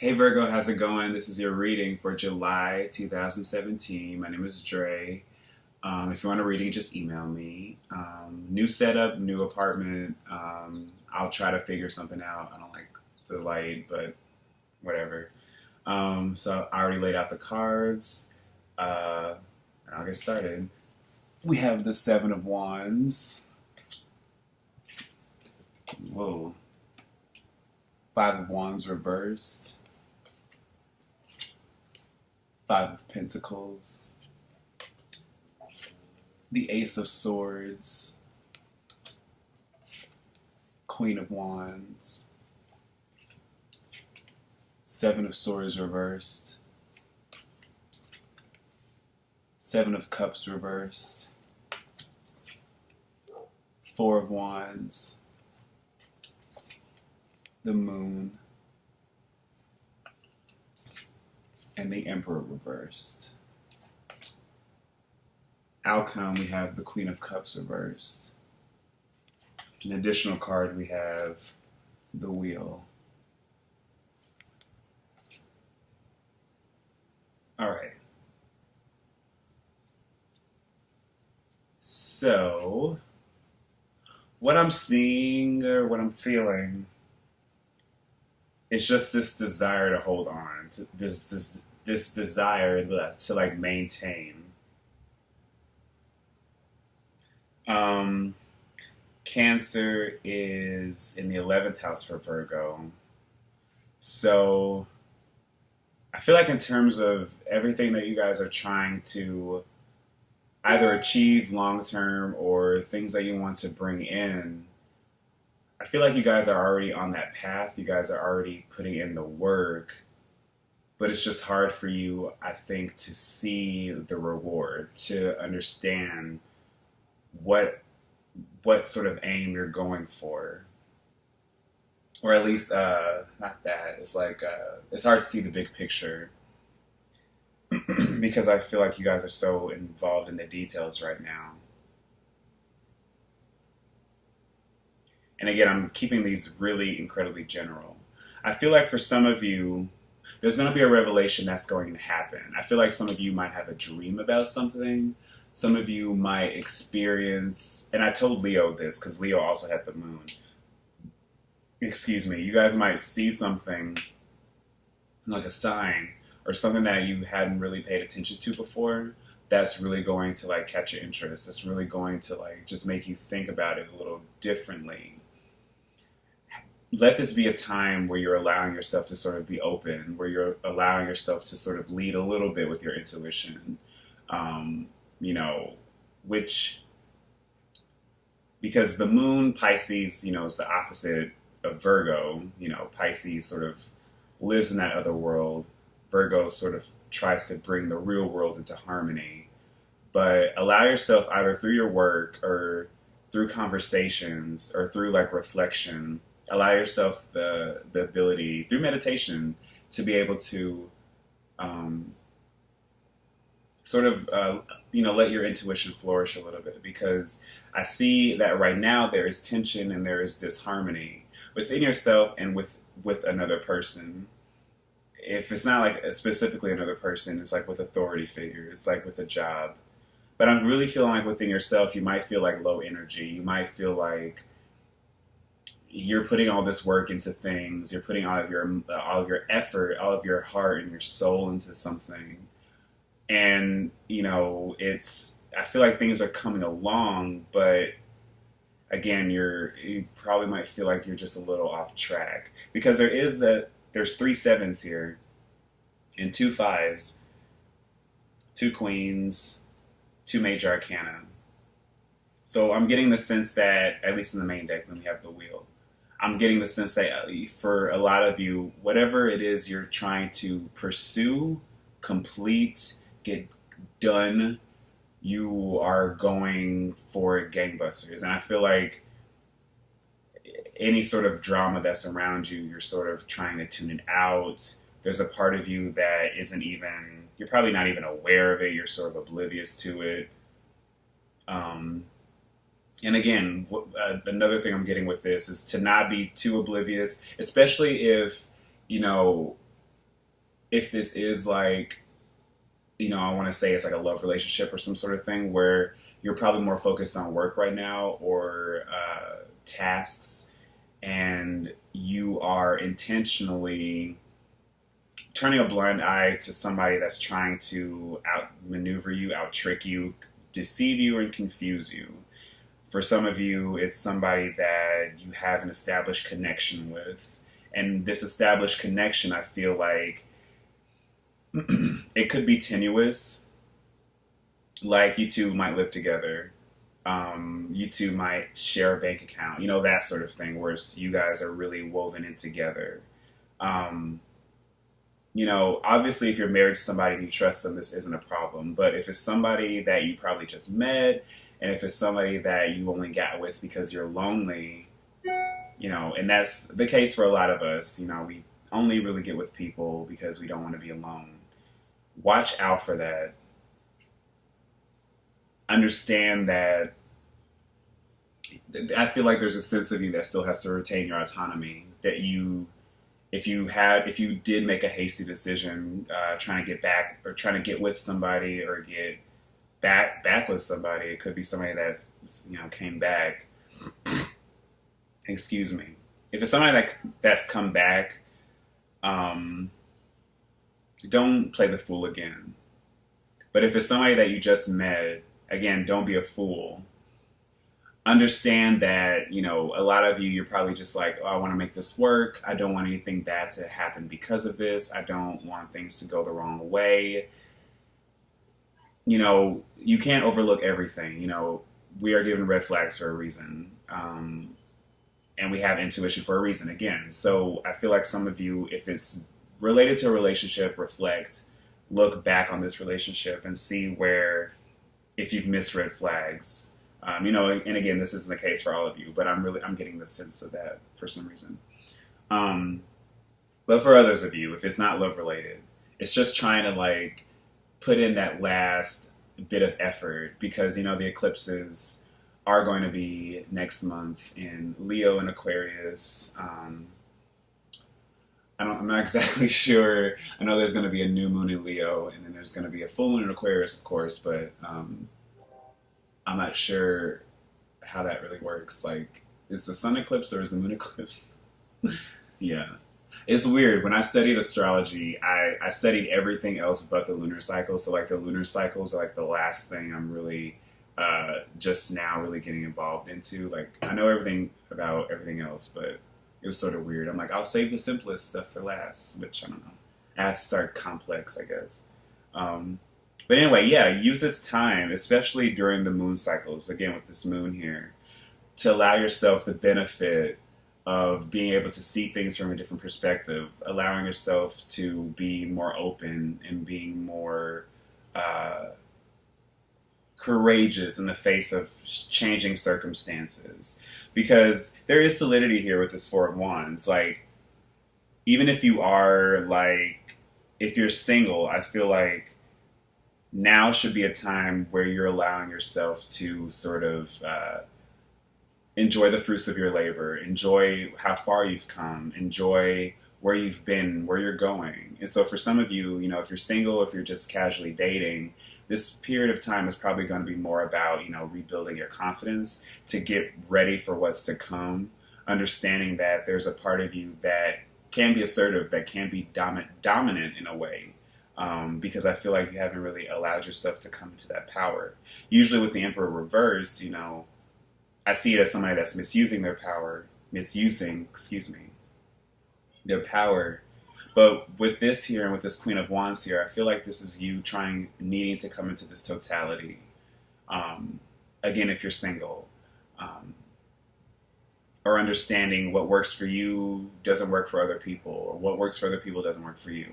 Hey Virgo, how's it going? This is your reading for July 2017. My name is Dre. If you want a reading, just email me. New setup, new apartment. I'll try to figure something out. I don't like the light, but whatever. So I already laid out the cards. And I'll get started. We have the Seven of Wands. Whoa. Five of Wands reversed. Five of Pentacles. The Ace of Swords. Queen of Wands. Seven of Swords reversed. Seven of Cups reversed. Four of Wands. The Moon. And the Emperor reversed. Outcome, we have the Queen of Cups reversed. An additional card, we have the Wheel. All right. So, what I'm seeing or what I'm feeling, it's just this desire to hold on, to this desire to like maintain. Cancer is in the 11th house for Virgo. So I feel like in terms of everything that you guys are trying to either achieve long term or things that you want to bring in, I feel like you guys are already on that path. You guys are already putting in the work, but it's just hard for you, I think, to see the reward, to understand what sort of aim you're going for. Or at least, not that. It's like, it's hard to see the big picture because I feel like you guys are so involved in the details right now. And again, I'm keeping these really incredibly general. I feel like for some of you, there's going to be a revelation that's going to happen. I feel like some of you might have a dream about something. Some of you might experience, and I told Leo this because Leo also had the moon. Excuse me. You guys might see something like a sign or something that you hadn't really paid attention to before that's really going to like catch your interest. It's really going to like just make you think about it a little differently. Let this be a time where you're allowing yourself to sort of be open, where you're allowing yourself to sort of lead a little bit with your intuition. Because the moon, Pisces, is the opposite of Virgo. Pisces sort of lives in that other world. Virgo sort of tries to bring the real world into harmony. But allow yourself either through your work or through conversations or through like reflection, allow yourself the ability through meditation to be able to let your intuition flourish a little bit, because I see that right now there is tension and there is disharmony within yourself and with another person. If it's not like specifically another person, it's like with authority figures, it's like with a job. But I'm really feeling like within yourself, you might feel like low energy. You might feel like you're putting all this work into things. You're putting all of your effort, all of your heart and your soul into something. And, I feel like things are coming along, but again, you probably might feel like you're just a little off track, because there's 3 sevens here and 2 fives, 2 queens, 2 major arcana. So I'm getting the sense that, at least in the main deck, when we have the wheel, I'm getting the sense that for a lot of you, whatever it is you're trying to pursue, complete, get done, you are going for gangbusters. And I feel like any sort of drama that's around you, you're sort of trying to tune it out. There's a part of you that you're probably not even aware of it. You're sort of oblivious to it. And again, another thing I'm getting with this is to not be too oblivious, especially if, if this is like, I want to say it's like a love relationship or some sort of thing where you're probably more focused on work right now or tasks, and you are intentionally turning a blind eye to somebody that's trying to outmaneuver you, out-trick you, deceive you, and confuse you. For some of you, it's somebody that you have an established connection with. And this established connection, I feel like it could be tenuous. Like you two might live together. You two might share a bank account. That sort of thing where you guys are really woven in together. Obviously if you're married to somebody and you trust them, this isn't a problem. But if it's somebody that you probably just met, and if it's somebody that you only got with because you're lonely, and that's the case for a lot of us, we only really get with people because we don't want to be alone. Watch out for that. Understand that I feel like there's a sense of you that still has to retain your autonomy, that if you did make a hasty decision, trying to get back or trying to get with somebody or get back with somebody, it could be somebody that came back. Excuse me. If it's somebody that's come back, don't play the fool again. But if it's somebody that you just met, again, don't be a fool. Understand that, a lot of you're probably just like, oh, I want to make this work. I don't want anything bad to happen because of this. I don't want things to go the wrong way. You can't overlook everything. We are given red flags for a reason. And we have intuition for a reason again. So I feel like some of you, if it's related to a relationship, look back on this relationship and see where, if you've missed red flags. And again, this isn't the case for all of you, but I'm getting the sense of that for some reason. But for others of you, if it's not love related, it's just trying to put in that last bit of effort because, the eclipses are going to be next month in Leo and Aquarius. I'm not exactly sure. I know there's going to be a new moon in Leo and then there's going to be a full moon in Aquarius, of course, but I'm not sure how that really works. Is the sun eclipse or is the moon eclipse? Yeah. It's weird. When I studied astrology, I studied everything else but the lunar cycle. So the lunar cycles are the last thing I'm really just now really getting involved into. I know everything about everything else, but it was sort of weird. I'm I'll save the simplest stuff for last, which I don't know. I had to start complex, I guess. But anyway, yeah, use this time, especially during the moon cycles, again with this moon here, to allow yourself the benefit of being able to see things from a different perspective, allowing yourself to be more open and being more courageous in the face of changing circumstances. Because there is solidity here with this Four of Wands. Even if you are, if you're single, I feel like now should be a time where you're allowing yourself to sort of enjoy the fruits of your labor, enjoy how far you've come, enjoy where you've been, where you're going. And so for some of you, if you're single, if you're just casually dating, this period of time is probably going to be more about, rebuilding your confidence to get ready for what's to come, understanding that there's a part of you that can be assertive, that can be dominant in a way. Because I feel like you haven't really allowed yourself to come into that power. Usually with the Emperor reversed, I see it as somebody that's misusing their power, their power. But with this here and with this Queen of Wands here, I feel like this is you needing to come into this totality. Again, if you're single, or understanding what works for you doesn't work for other people, or what works for other people doesn't work for you.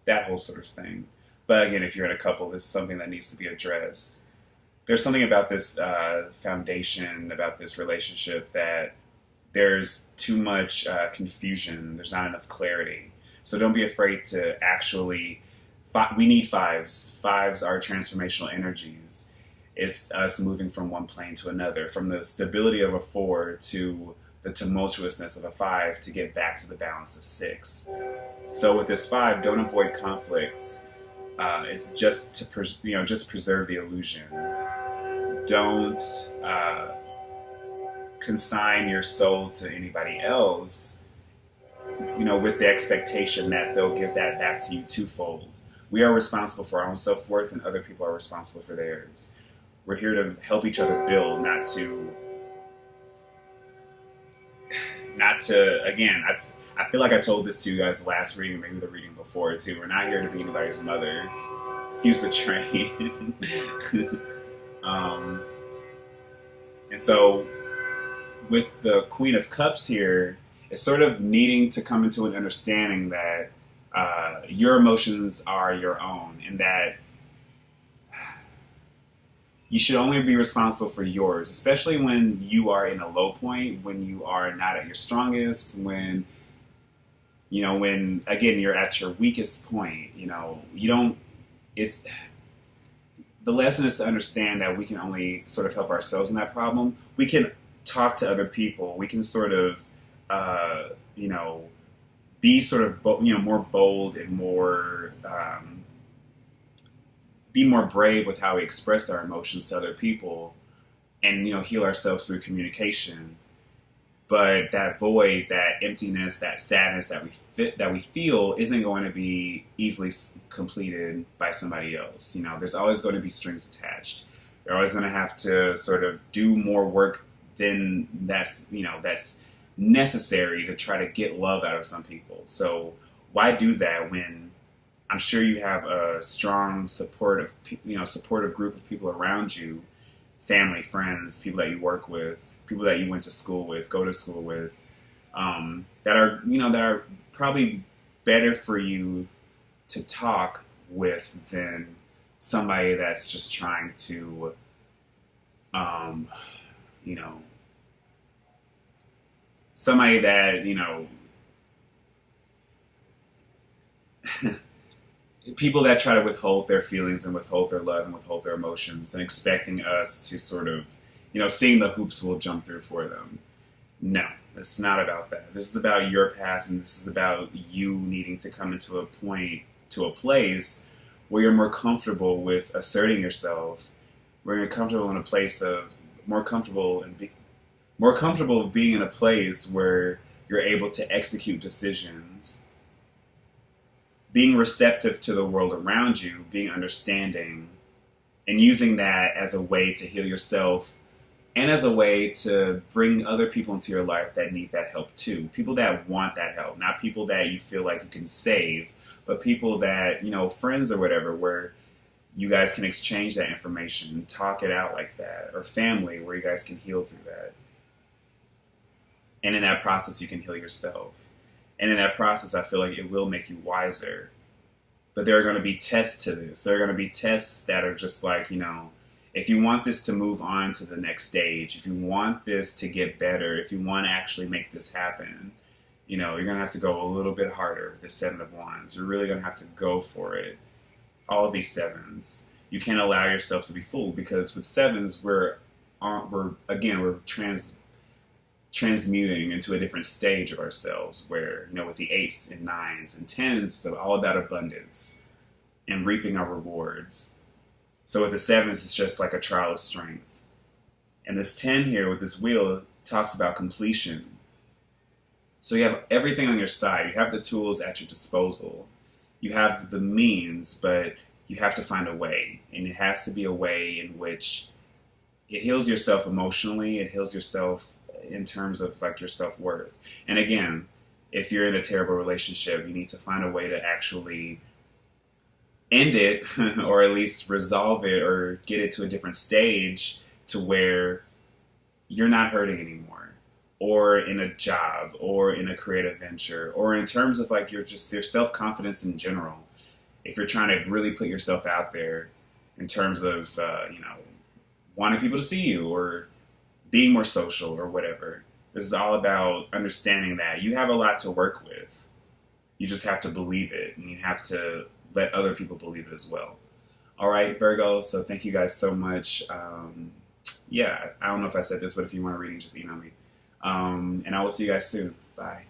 That whole sort of thing. But again, if you're in a couple, this is something that needs to be addressed. There's something about this foundation, about this relationship, that there's too much confusion. There's not enough clarity. So don't be afraid to actually... We need fives. Fives are transformational energies. It's us moving from one plane to another, from the stability of a 4 to the tumultuousness of a 5 to get back to the balance of 6. So with this 5, don't avoid conflicts. It's just to just preserve the illusion. Don't consign your soul to anybody else, with the expectation that they'll give that back to you twofold. We are responsible for our own self-worth, and other people are responsible for theirs. We're here to help each other build, not to, again, I feel like I told this to you guys last reading, maybe the reading before too. We're not here to be anybody's mother. Excuse the train. And so with the Queen of Cups here, it's sort of needing to come into an understanding that your emotions are your own, and that you should only be responsible for yours, especially when you are in a low point, when you are not at your strongest, when again, you're at your weakest point. The lesson is to understand that we can only sort of help ourselves in that problem. We can talk to other people. We can sort of, be sort of, more bold and more, be more brave with how we express our emotions to other people, and, heal ourselves through communication. But that void, that emptiness, that sadness that we feel isn't going to be easily completed by somebody else. There's always going to be strings attached. You're always going to have to sort of do more work than that's necessary to try to get love out of some people. So why do that when I'm sure you have a strong supportive group of people around you, family, friends, people that you work with, people that you went to school with, go to school with, that are probably better for you to talk with than somebody that's just trying to, somebody that, people that try to withhold their feelings and withhold their love and withhold their emotions and expecting us to sort of, seeing the hoops we'll jump through for them. No, it's not about that. This is about your path, and this is about you needing to come into a place where you're more comfortable with asserting yourself, where you're comfortable in a place of more comfortable being in a place where you're able to execute decisions, being receptive to the world around you, being understanding, and using that as a way to heal yourself and as a way to bring other people into your life that need that help too. People that want that help, not people that you feel like you can save, but people that, friends or whatever, where you guys can exchange that information, talk it out like that, or family where you guys can heal through that. And in that process, you can heal yourself. And in that process, I feel like it will make you wiser. But there are going to be tests to this. There are going to be tests that are just like, if you want this to move on to the next stage, if you want this to get better, if you want to actually make this happen, you're going to have to go a little bit harder with the 7 of Wands. You're really going to have to go for it. All of these 7s. You can't allow yourself to be fooled, because with 7s, we're transmuting into a different stage of ourselves where, with the 8s and 9s and 10s, it's all about abundance and reaping our rewards. So with the 7s, it's just like a trial of strength. And this 10 here with this wheel talks about completion. So you have everything on your side. You have the tools at your disposal. You have the means, but you have to find a way. And it has to be a way in which it heals yourself emotionally. It heals yourself in terms of like your self-worth. And again, if you're in a terrible relationship, you need to find a way to actually end it or at least resolve it or get it to a different stage to where you're not hurting anymore, or in a job or in a creative venture, or in terms of like your self-confidence in general. If you're trying to really put yourself out there in terms of, wanting people to see you or being more social or whatever. This is all about understanding that you have a lot to work with. You just have to believe it, and you have to let other people believe it as well. All right, Virgo, so thank you guys so much. I don't know if I said this, but if you want a reading, just email me. And I will see you guys soon. Bye.